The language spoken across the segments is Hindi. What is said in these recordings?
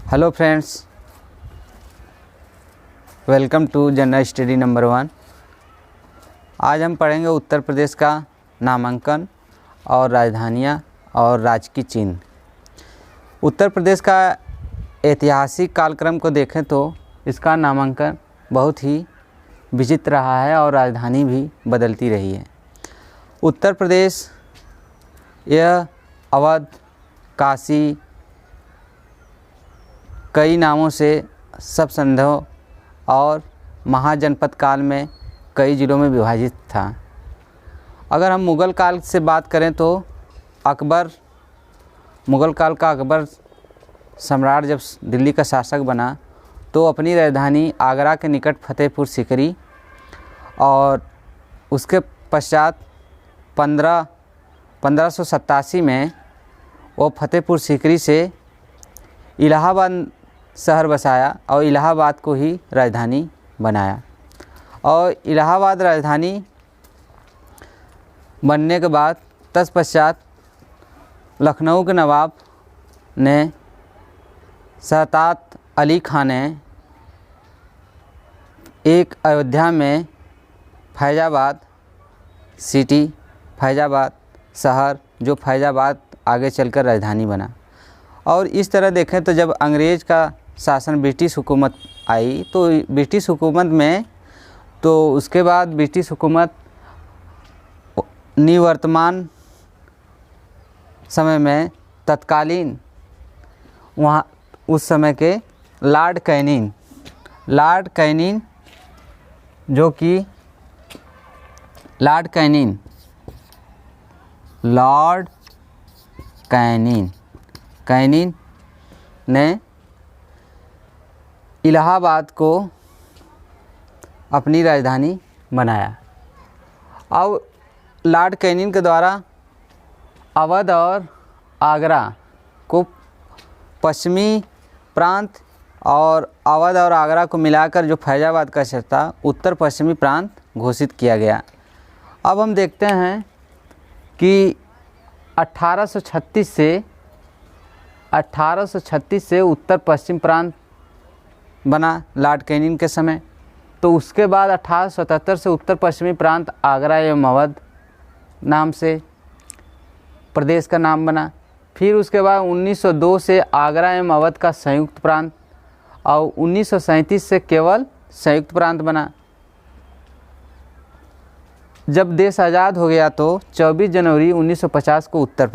Hello friends, welcome to general study number 1। आज हम पढ़ेंगे उत्तर प्रदेश का नामांकन और राजधानियाँ और राजकीय चिन्ह। उत्तर प्रदेश का ऐतिहासिक कालक्रम को देखें तो इसका नामांकन बहुत ही विचित्र रहा है और राजधानी भी बदलती रही है। उत्तर प्रदेश यह अवध, काशी, कई नामों से सब संधों और महाजनपद काल में कई जिलों में विभाजित था। अगर हम मुग़ल काल से बात करें तो मुग़ल काल का अकबर सम्राट जब दिल्ली का शासक बना तो अपनी राजधानी आगरा के निकट फतेहपुर सीकरी और उसके पश्चात 1587 में वो फतेहपुर सीकरी से इलाहाबाद शहर बसाया और इलाहाबाद को ही राजधानी बनाया। और इलाहाबाद राजधानी बनने के बाद तत्पश्चात लखनऊ के नवाब ने शहजाद अली खान ने एक अयोध्या में फैज़ाबाद सिटी, फैज़ाबाद शहर, जो फैज़ाबाद आगे चलकर राजधानी बना। और इस तरह देखें तो जब अंग्रेज़ का शासन ब्रिटिश हुकूमत आई तो ब्रिटिश हुकूमत में तो उसके बाद ब्रिटिश हुकूमत निवर्तमान समय में तत्कालीन वहाँ उस समय के लॉर्ड कैनिंग जो कि लॉर्ड कैनिंग ने इलाहाबाद को अपनी राजधानी बनाया। अब लॉर्ड कैनिंग के द्वारा अवध और आगरा को पश्चिमी प्रांत और अवध और आगरा को मिलाकर जो फैज़ाबाद का क्षेत्र था उत्तर पश्चिमी प्रांत घोषित किया गया। अब हम देखते हैं कि 1836 से उत्तर पश्चिम प्रांत बना लॉर्ड कैनिंग के समय। तो उसके बाद 1877 से उत्तर पश्चिमी प्रांत आगरा एवं अवध नाम से प्रदेश का नाम बना। फिर उसके बाद 1902 से आगरा एवं अवध का संयुक्त प्रांत और 1937 से केवल संयुक्त प्रांत बना। जब देश आज़ाद हो गया तो 24 जनवरी 1950 को उत्तर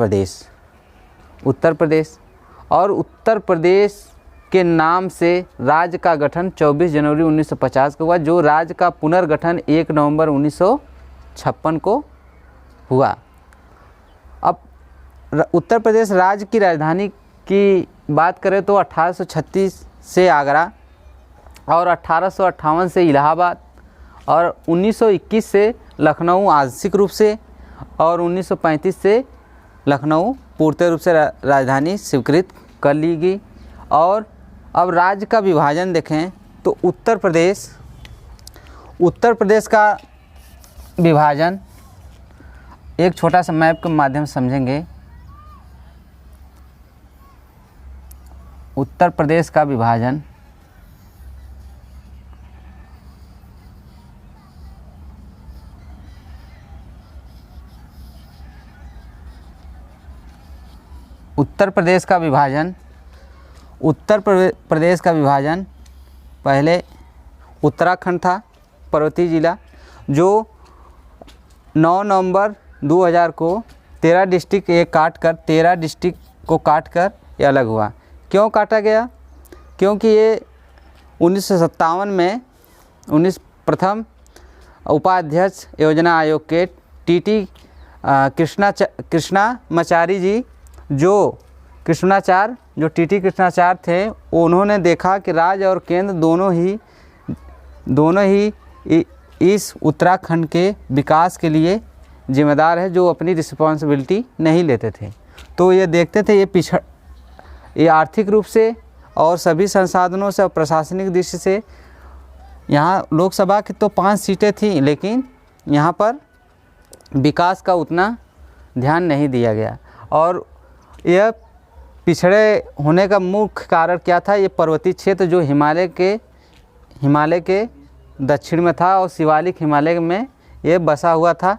प्रदेश के नाम से राज्य का गठन 24 जनवरी 1950 को हुआ, जो राज्य का पुनर्गठन 1 नवंबर 1956 को हुआ। अब उत्तर प्रदेश राज्य की राजधानी की बात करें तो 1836 से आगरा और 1858 से इलाहाबाद और 1921 से लखनऊ आंशिक रूप से और 1935 से लखनऊ पूर्ण रूप से राजधानी स्वीकृत कर ली गई। और अब राज्य का विभाजन देखें तो उत्तर प्रदेश का विभाजन एक छोटा सा मैप के माध्यम से समझेंगे। उत्तर प्रदेश का विभाजन उत्तर प्रदेश का विभाजन पहले उत्तराखंड था, पर्वतीय जिला, जो 9 नवंबर 2000 को 13 डिस्ट्रिक्ट को काट कर ये अलग हुआ। क्यों काटा गया? क्योंकि ये 1957 में प्रथम उपाध्यक्ष योजना आयोग के टीटी कृष्णाचारी जी जो टीटी कृष्णाचार्य थे, उन्होंने देखा कि राज्य और केंद्र दोनों ही इस उत्तराखंड के विकास के लिए जिम्मेदार है, जो अपनी रिस्पॉन्सिबिलिटी नहीं लेते थे। तो ये देखते थे ये आर्थिक रूप से और सभी संसाधनों से और प्रशासनिक दृष्टि से यहाँ लोकसभा की तो 5 सीटें थीं, लेकिन यहाँ पर विकास का उतना ध्यान नहीं दिया गया। और यह पिछड़े होने का मुख्य कारण क्या था? ये पर्वतीय क्षेत्र जो हिमालय के दक्षिण में था और शिवालिक हिमालय में ये बसा हुआ था,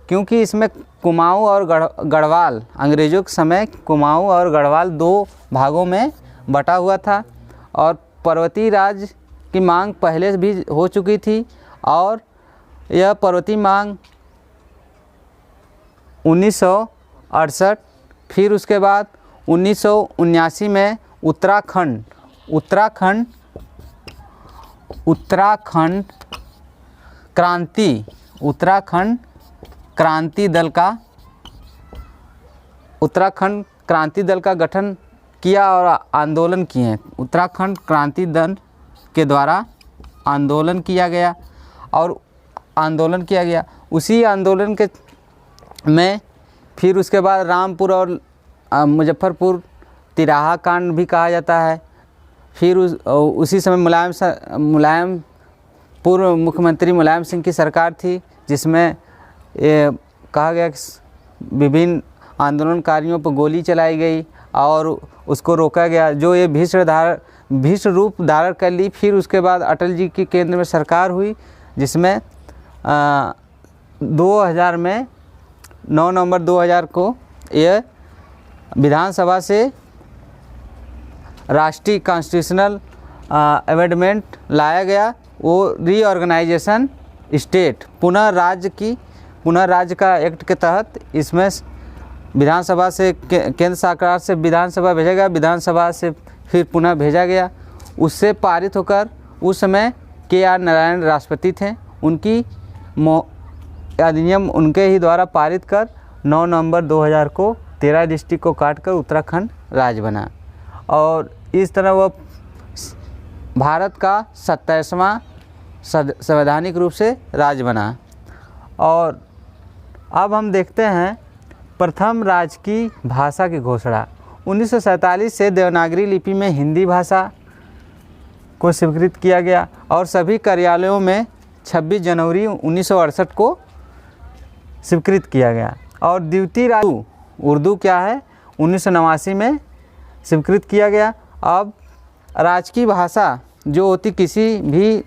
क्योंकि इसमें कुमाऊँ और गढ़वाल, अंग्रेज़ों के समय कुमाऊँ और गढ़वाल 2 भागों में बटा हुआ था। और पर्वतीय राज की मांग पहले भी हो चुकी थी और यह पर्वतीय मांग 1968, फिर उसके बाद 1979 में उत्तराखंड क्रांति दल का गठन किया और आंदोलन किए। उत्तराखंड क्रांति दल के द्वारा आंदोलन किया गया उसी आंदोलन के में फिर उसके बाद रामपुर और मुजफ्फरपुर तिराहा कांड भी कहा जाता है। फिर उसी समय पूर्व मुख्यमंत्री मुलायम सिंह की सरकार थी, जिसमें ये कहा गया कि विभिन्न आंदोलनकारियों पर गोली चलाई गई और उसको रोका गया, जो ये भीष्म रूप धारण कर ली। फिर उसके बाद अटल जी की केंद्र में सरकार हुई, जिसमें 2000 में 9 नवंबर 2000 को यह विधानसभा से राष्ट्रीय कॉन्स्टिट्यूशनल अमेंडमेंट लाया गया। वो रीऑर्गेनाइजेशन स्टेट पुनः राज्य का एक्ट के तहत इसमें विधानसभा से केंद्र सरकार से विधानसभा भेजा गया, विधानसभा से फिर पुनः भेजा गया। उससे पारित होकर उस समय KR नारायण राष्ट्रपति थे, उनकी अधिनियम उनके ही द्वारा पारित कर 9 नवंबर 2000 को 13 डिस्ट्रिक्ट को काटकर उत्तराखंड राज्य बना और इस तरह वह भारत का 27वां संवैधानिक रूप से राज्य बना। और अब हम देखते हैं प्रथम राजकीय भाषा की घोषणा 1947 से देवनागरी लिपि में हिंदी भाषा को स्वीकृत किया गया और सभी कार्यालयों में 26 जनवरी 1968 को स्वीकृत किया गया। और द्वितीय उर्दू क्या है 1989 में स्वीकृत किया गया। अब राजकीय भाषा जो होती किसी भी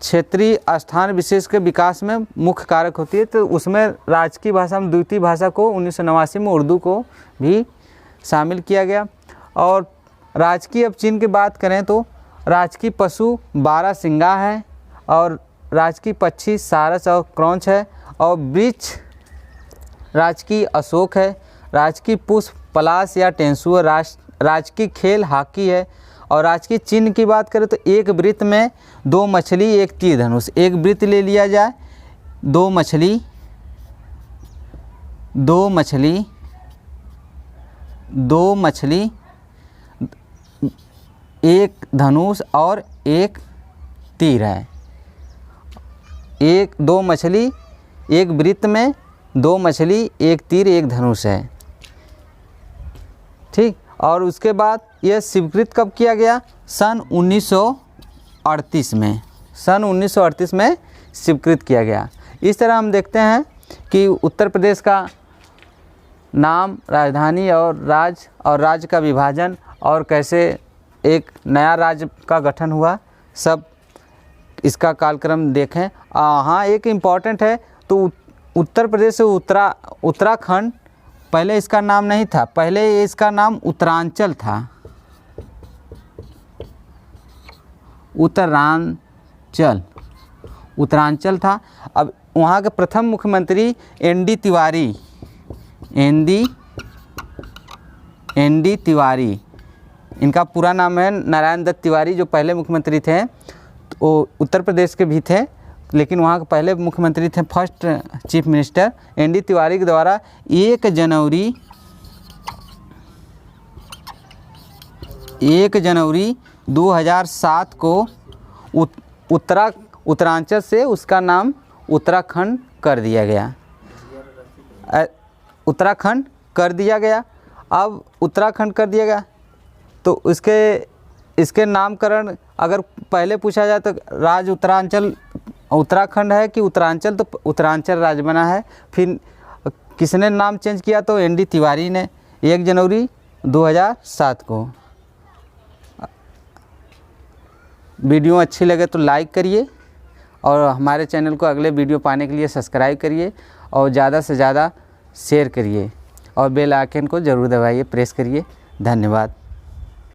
क्षेत्रीय स्थान विशेष के विकास में मुख्य कारक होती है, तो उसमें राजकीय भाषा में द्वितीय भाषा को 1989 में उर्दू को भी शामिल किया गया। और राजकीय अब चिन्ह की बात करें तो राजकीय पशु 12 सिंगा है और राजकीय पक्षी सारस और क्रौंच है और वृक्ष राजकीय अशोक है, राजकीय पुष्प पलाश या टेंसू है, राजकीय खेल हॉकी है। और राजकीय चिन्ह की बात करें तो एक वृत्त में 2 मछली 1 तीर धनुष, एक वृत्त ले लिया जाए 2 मछली 1 धनुष और 1 तीर है। 2 मछली एक वृत्त में 2 मछली 1 तीर 1 धनुष है, ठीक। और उसके बाद यह स्वीकृत कब किया गया? सन 1938 में स्वीकृत किया गया। इस तरह हम देखते हैं कि उत्तर प्रदेश का नाम, राजधानी और राज्य का विभाजन और कैसे एक नया राज्य का गठन हुआ, सब इसका कालक्रम देखें। हाँ, एक इम्पॉर्टेंट है तो उत्तर प्रदेश से उत्तराखंड पहले इसका नाम नहीं था, पहले इसका नाम उत्तरांचल था, उत्तरांचल था। अब वहाँ के प्रथम मुख्यमंत्री ND तिवारी, इनका पूरा नाम है नारायण दत्त तिवारी, जो पहले मुख्यमंत्री थे वो उत्तर प्रदेश के भी थे, लेकिन वहाँ के पहले मुख्यमंत्री थे, first chief minister ND Tiwari के द्वारा 1 जनवरी 2007 को उत्तरांचल से उसका नाम उत्तराखंड कर दिया गया। अब उत्तराखंड कर दिया गया तो इसके नामकरण अगर पहले पूछा जाए तो राज्य उत्तराखंड है कि उत्तरांचल, तो उत्तरांचल राज्य बना है। फिर किसने नाम चेंज किया? तो ND तिवारी ने 1 जनवरी 2007 को। वीडियो अच्छी लगे तो लाइक करिए और हमारे चैनल को अगले वीडियो पाने के लिए सब्सक्राइब करिए और ज़्यादा से ज़्यादा शेयर करिए और बेल आइकन को ज़रूर दबाइए, प्रेस करिए। धन्यवाद।